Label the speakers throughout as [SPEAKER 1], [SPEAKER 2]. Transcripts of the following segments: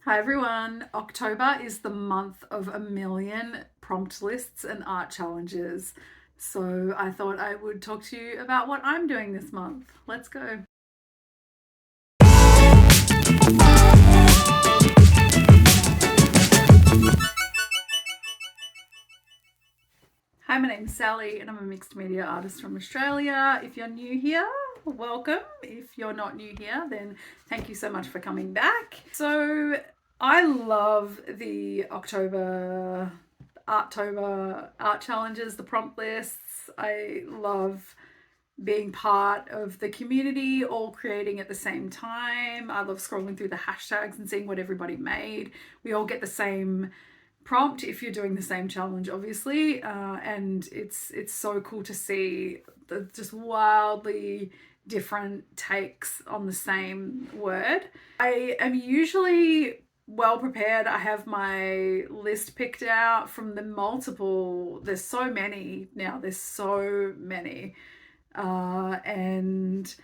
[SPEAKER 1] Hi everyone. October is the month of a million prompt lists and art challenges. So I thought I would talk to you about what I'm doing this month. Let's go. Hi, my name's Sally and I'm a mixed media artist from Australia. If you're new here, welcome. If you're not new here, then thank you so much for coming back. So I love the Arttober art challenges, the prompt lists. I love being part of the community, all creating at the same time. I love scrolling through the hashtags and seeing what everybody made. We all get the same prompt if you're doing the same challenge, obviously, and it's so cool to see the just wildly different takes on the same word. I am usually well prepared. I have my list picked out from the multiple. There's so many now. There's so many, and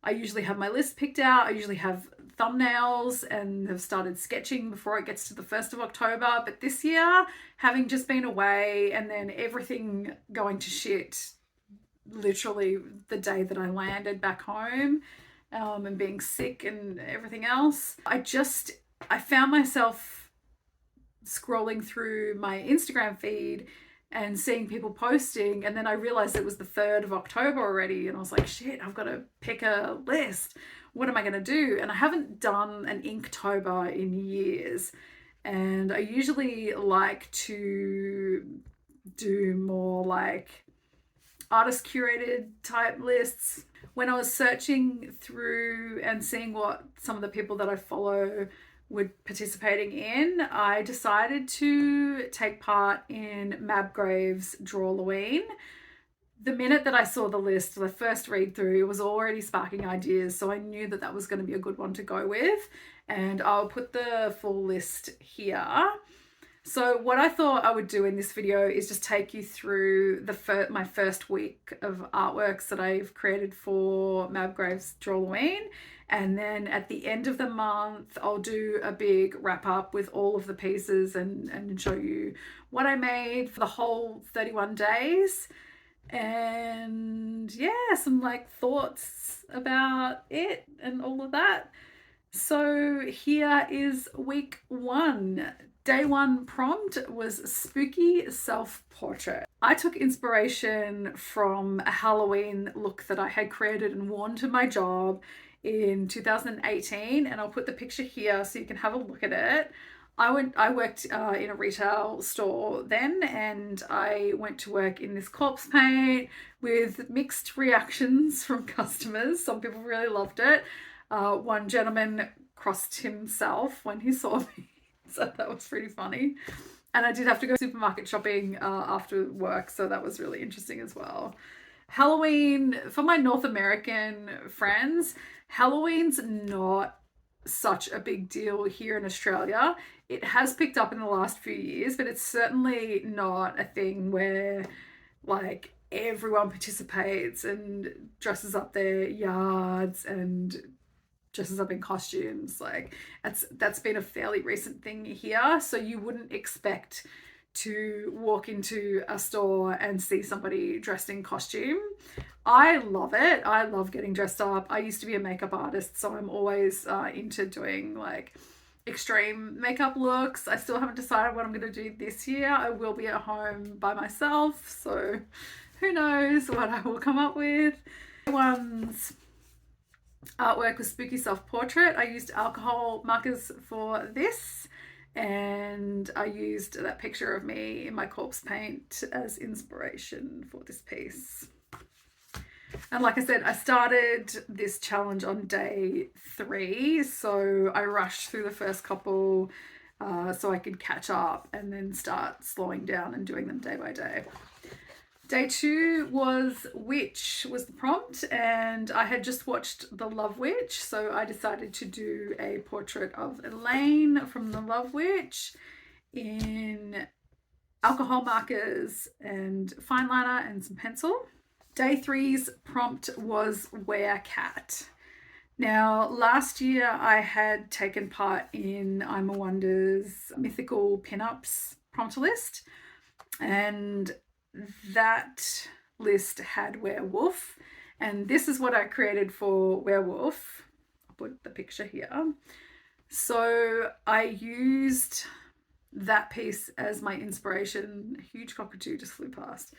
[SPEAKER 1] I usually have my list picked out. I usually have thumbnails and have started sketching before it gets to the 1st of October. But this year, having just been away and then everything going to shit literally the day that I landed back home, and being sick and everything else, I found myself scrolling through my Instagram feed and seeing people posting, and then I realized it was the 3rd of October already, and I was like, shit, I've got to pick a list. What am I going to do? And I haven't done an Inktober in years, and I usually like to do more like artist curated type lists. When I was searching through and seeing what some of the people that I follow were participating in, I decided to take part in Mab Graves' Drawlloween. The minute that I saw the list, the first read through, it was already sparking ideas, so I knew that that was going to be a good one to go with, and I'll put the full list here. So what I thought I would do in this video is just take you through my first week of artworks that I've created for Mab Graves' Drawlloween, and then at the end of the month I'll do a big wrap up with all of the pieces and show you what I made for the whole 31 days, and yeah, some like thoughts about it and all of that. So here is week one. Day one prompt was spooky self-portrait. I took inspiration from a Halloween look that I had created and worn to my job in 2018, and I'll put the picture here so you can have a look at it. I worked in a retail store then, and I went to work in this corpse paint with mixed reactions from customers. Some people really loved it. One gentleman crossed himself when he saw me, so that was pretty funny. And I did have to go supermarket shopping after work, so that was really interesting as well. Halloween, for my North American friends, Halloween's not such a big deal here in Australia. It has picked up in the last few years, but it's certainly not a thing where like everyone participates and dresses up their yards and dresses up in costumes. Like that's been a fairly recent thing here, so you wouldn't expect to walk into a store and see somebody dressed in costume. I love it. I love getting dressed up. I used to be a makeup artist, so I'm always into doing like extreme makeup looks. I still haven't decided what I'm going to do this year. I will be at home by myself, so who knows what I will come up with. One's artwork was spooky self-portrait. I used alcohol markers for this, and I used that picture of me in my corpse paint as inspiration for this piece. And like I said, I started this challenge on day 3, so I rushed through the first couple so I could catch up and then start slowing down and doing them day by day. Day 2 was Witch was the prompt, and I had just watched The Love Witch, so I decided to do a portrait of Elaine from The Love Witch in alcohol markers and fine liner and some pencil. Day 3's prompt was Werecat. Now, last year I had taken part in I'm a Wonder's mythical pinups prompt list, and that list had werewolf, and this is what I created for werewolf. I'll put the picture here. So I used that piece as my inspiration. A huge cockatoo just flew past.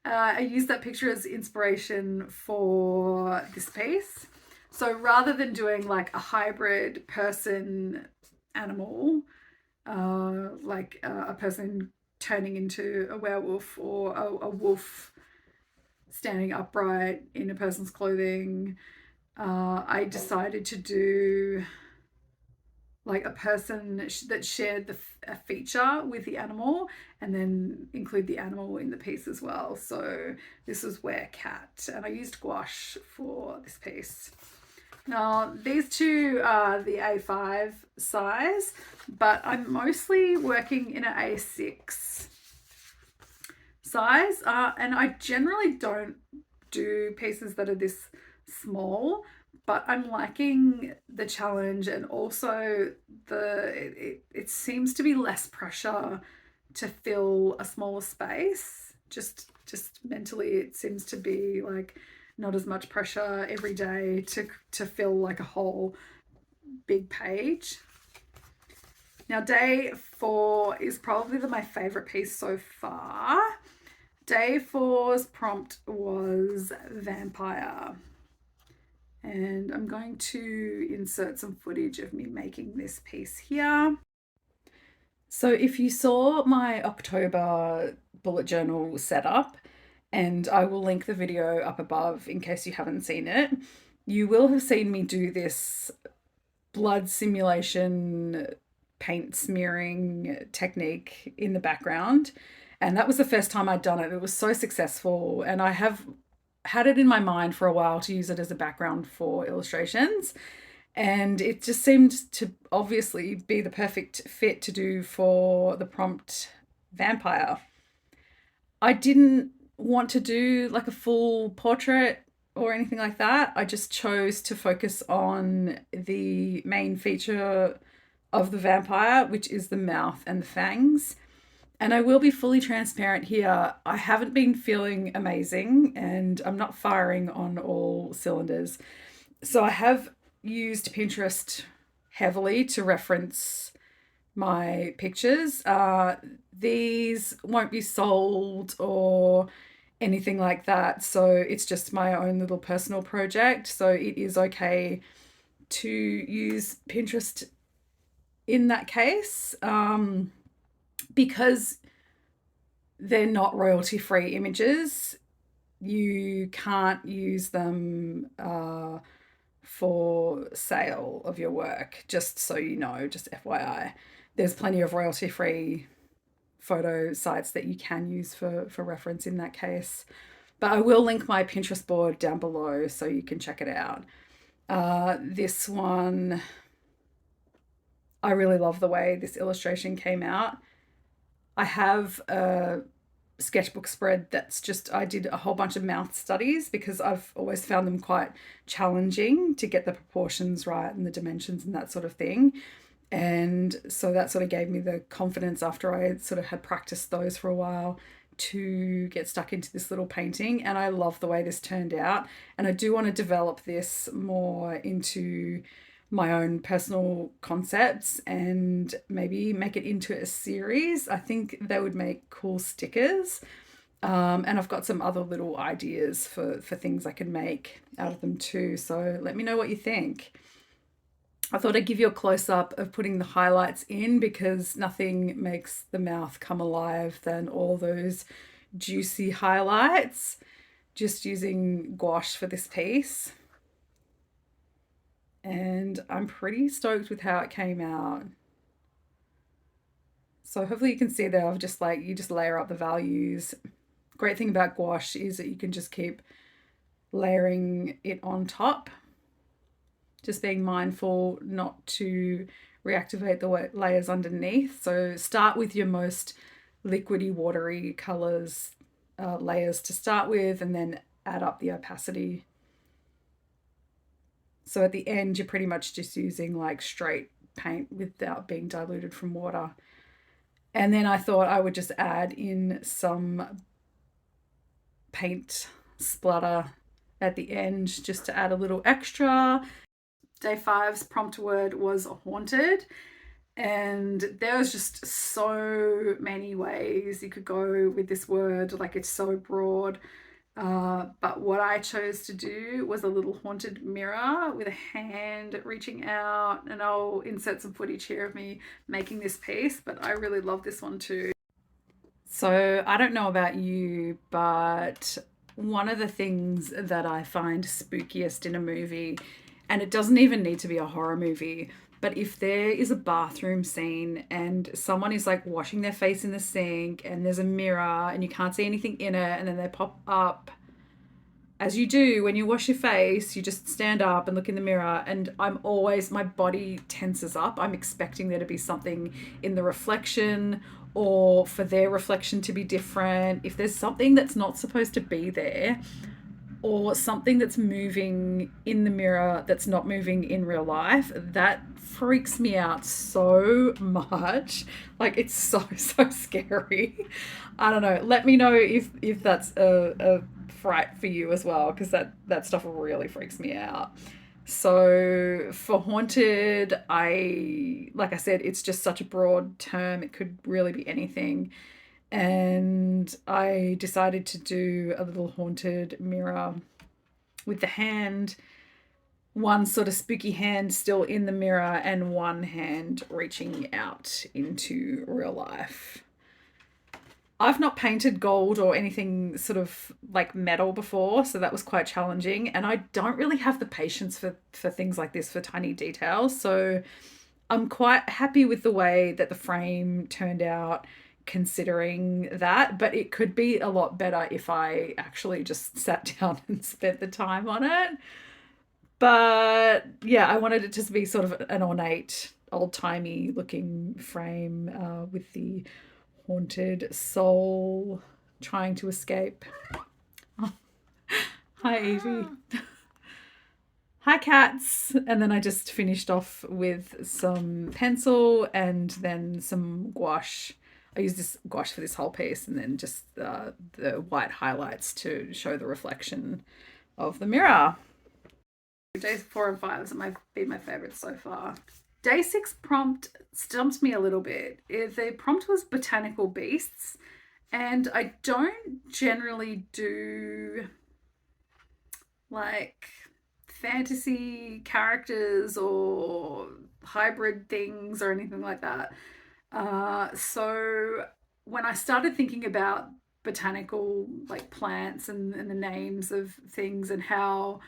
[SPEAKER 1] I used that picture as inspiration for this piece. So rather than doing like a hybrid person animal, a person turning into a werewolf or a wolf standing upright in a person's clothing, I decided to do like a person that shared a feature with the animal and then include the animal in the piece as well. So this was Werecat, and I used gouache for this piece. Now, these two are the A5 size, but I'm mostly working in an A6 size, and I generally don't do pieces that are this small, but I'm liking the challenge, and also it seems to be less pressure to fill a smaller space. Just mentally, it seems to be like not as much pressure every day to fill like a whole big page. Now, day 4 is probably my favorite piece so far. Day 4's prompt was vampire. And I'm going to insert some footage of me making this piece here. So if you saw my October bullet journal setup, and I will link the video up above in case you haven't seen it, you will have seen me do this blood simulation paint smearing technique in the background. And that was the first time I'd done it. It was so successful, and I have had it in my mind for a while to use it as a background for illustrations. And it just seemed to obviously be the perfect fit to do for the prompt vampire. I didn't want to do like a full portrait or anything like that. I just chose to focus on the main feature of the vampire, which is the mouth and the fangs. And I will be fully transparent here. I haven't been feeling amazing, and I'm not firing on all cylinders. So I have used Pinterest heavily to reference my pictures. These won't be sold or anything like that. So it's just my own little personal project. So it is okay to use Pinterest in that case, because they're not royalty free images. You can't use them for sale of your work, just so you know, just FYI. There's plenty of royalty free photo sites that you can use for reference in that case. But I will link my Pinterest board down below so you can check it out. This one, I really love the way this illustration came out. I have a sketchbook spread that's just, I did a whole bunch of mouth studies because I've always found them quite challenging to get the proportions right and the dimensions and that sort of thing. And so that sort of gave me the confidence after I sort of had practiced those for a while to get stuck into this little painting. And I love the way this turned out. And I do want to develop this more into my own personal concepts and maybe make it into a series. I think they would make cool stickers. And I've got some other little ideas for things I can make out of them too. So let me know what you think. I thought I'd give you a close-up of putting the highlights in because nothing makes the mouth come alive than all those juicy highlights. Just using gouache for this piece. And I'm pretty stoked with how it came out. So hopefully you can see there, I've just like, you just layer up the values. Great thing about gouache is that you can just keep layering it on top. Just being mindful not to reactivate the layers underneath. So start with your most liquidy, watery colors, layers to start with, and then add up the opacity. So at the end, you're pretty much just using like straight paint without being diluted from water. And then I thought I would just add in some paint splatter at the end just to add a little extra. Day five's prompt word was haunted. And there was just so many ways you could go with this word. Like, it's so broad. But what I chose to do was a little haunted mirror with a hand reaching out, and I'll insert some footage here of me making this piece, but I really love this one too. So I don't know about you, but one of the things that I find spookiest in a movie, and it doesn't even need to be a horror movie, but if there is a bathroom scene and someone is like washing their face in the sink and there's a mirror and you can't see anything in it, and then they pop up, as you do when you wash your face, you just stand up and look in the mirror, and my body tenses up. I'm expecting there to be something in the reflection, or for their reflection to be different. If there's something that's not supposed to be there, or something that's moving in the mirror that's not moving in real life, that freaks me out so much. Like, it's so scary. I don't know. Let me know if that's a fright for you as well, because that stuff really freaks me out. So for haunted, like I said, it's just such a broad term. It could really be anything. And I decided to do a little haunted mirror with the hand, one sort of spooky hand still in the mirror and one hand reaching out into real life. I've not painted gold or anything sort of like metal before, so that was quite challenging. And I don't really have the patience for things like this, for tiny details. So I'm quite happy with the way that the frame turned out, considering that. But it could be a lot better if I actually just sat down and spent the time on it. But yeah, I wanted it to be sort of an ornate, old-timey looking frame with the haunted soul trying to escape. Oh. Hi, Evie. Hi, cats. And then I just finished off with some pencil and then some gouache. I used this gouache for this whole piece, and then just the white highlights to show the reflection of the mirror. Days 4 and 5 have been my favorites so far. Day 6 prompt stumped me a little bit. The prompt was botanical beasts, and I don't generally do like fantasy characters or hybrid things or anything like that. So when I started thinking about botanical like plants and the names of things and how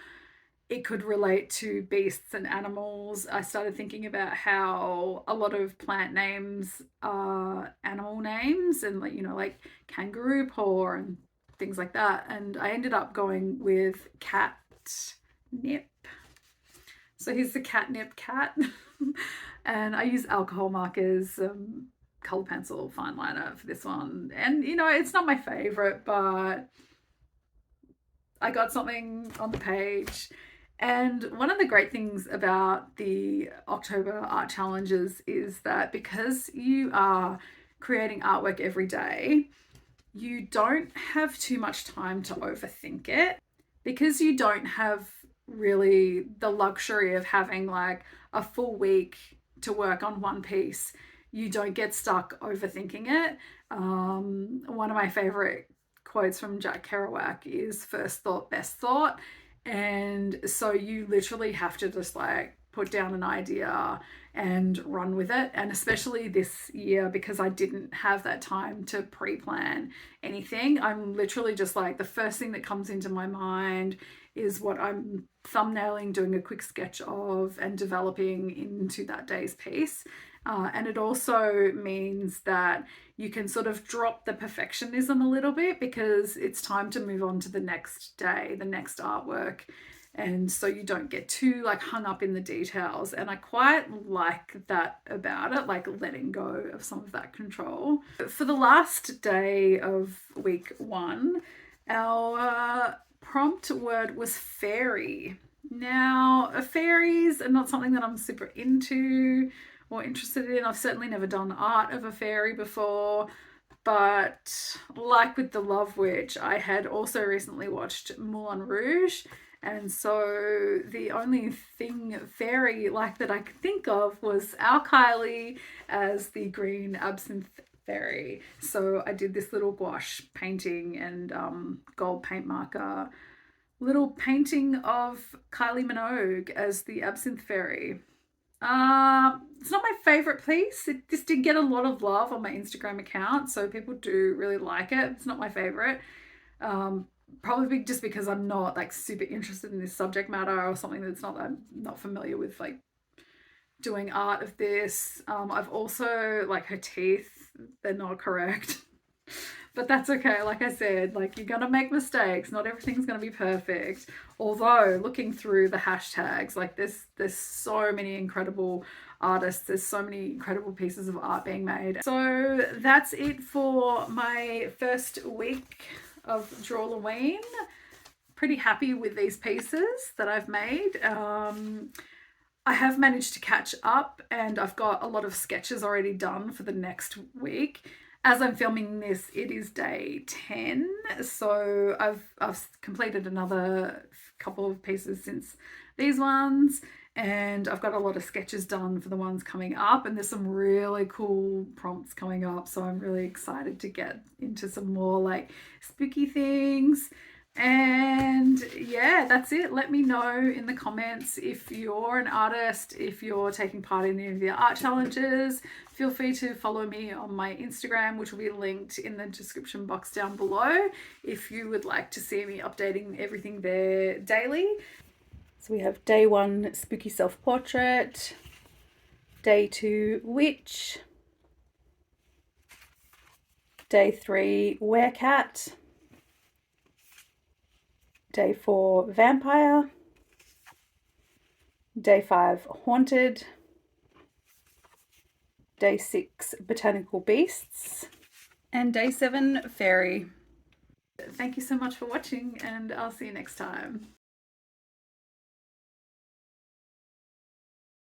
[SPEAKER 1] it could relate to beasts and animals, I started thinking about how a lot of plant names are animal names, and like kangaroo paw and things like that. And I ended up going with catnip. So here's the catnip cat. And I use alcohol markers, color pencil, fine liner for this one. And it's not my favorite, but I got something on the page. And one of the great things about the October art challenges is that because you are creating artwork every day, you don't have too much time to overthink it, because you don't have really the luxury of having like a full week to work on one piece. You don't get stuck overthinking it. One of my favorite quotes from Jack Kerouac is first thought, best thought. And so you literally have to just like put down an idea and run with it. And especially this year, because I didn't have that time to pre-plan anything, I'm literally just like, the first thing that comes into my mind is what I'm thumbnailing, doing a quick sketch of, and developing into that day's piece. And it also means that you can sort of drop the perfectionism a little bit, because it's time to move on to the next day, the next artwork. And so you don't get too like hung up in the details. And I quite like that about it, like letting go of some of that control. For the last day of week 1, our prompt word was fairy. Now, fairies are not something that I'm super into or interested in. I've certainly never done art of a fairy before, but like with The Love Witch, I had also recently watched Moulin Rouge, and so the only thing fairy like that I could think of was our Kylie as the green absinthe fairy. So I did this little gouache painting and gold paint marker little painting of Kylie Minogue as the absinthe fairy. It's not my favorite piece. It just did get a lot of love on my Instagram account, so people do really like it. It's not my favorite. Um, Probably just because I'm not like super interested in this subject matter or something that's not I'm not familiar with like doing art of this. I've also like her teeth, they're not correct. But that's okay. Like I said, like you're gonna make mistakes. Not everything's gonna be perfect. Although looking through the hashtags, like there's so many incredible artists. There's so many incredible pieces of art being made. So that's it for my first week of Drawlloween. Pretty happy with these pieces that I've made. I have managed to catch up and I've got a lot of sketches already done for the next week. As I'm filming this, it is day 10, so I've completed another couple of pieces since these ones, and I've got a lot of sketches done for the ones coming up, and there's some really cool prompts coming up, so I'm really excited to get into some more like spooky things. And yeah, that's it. Let me know in the comments if you're an artist, if you're taking part in any of the art challenges. Feel free to follow me on my Instagram, which will be linked in the description box down below if you would like to see me updating everything there daily. So we have day 1 spooky self-portrait, day 2 witch, day 3 werecat, day 4 vampire, day 5 haunted, day 6 botanical beasts, and day 7 fairy. Thank you so much for watching, and I'll see you next time.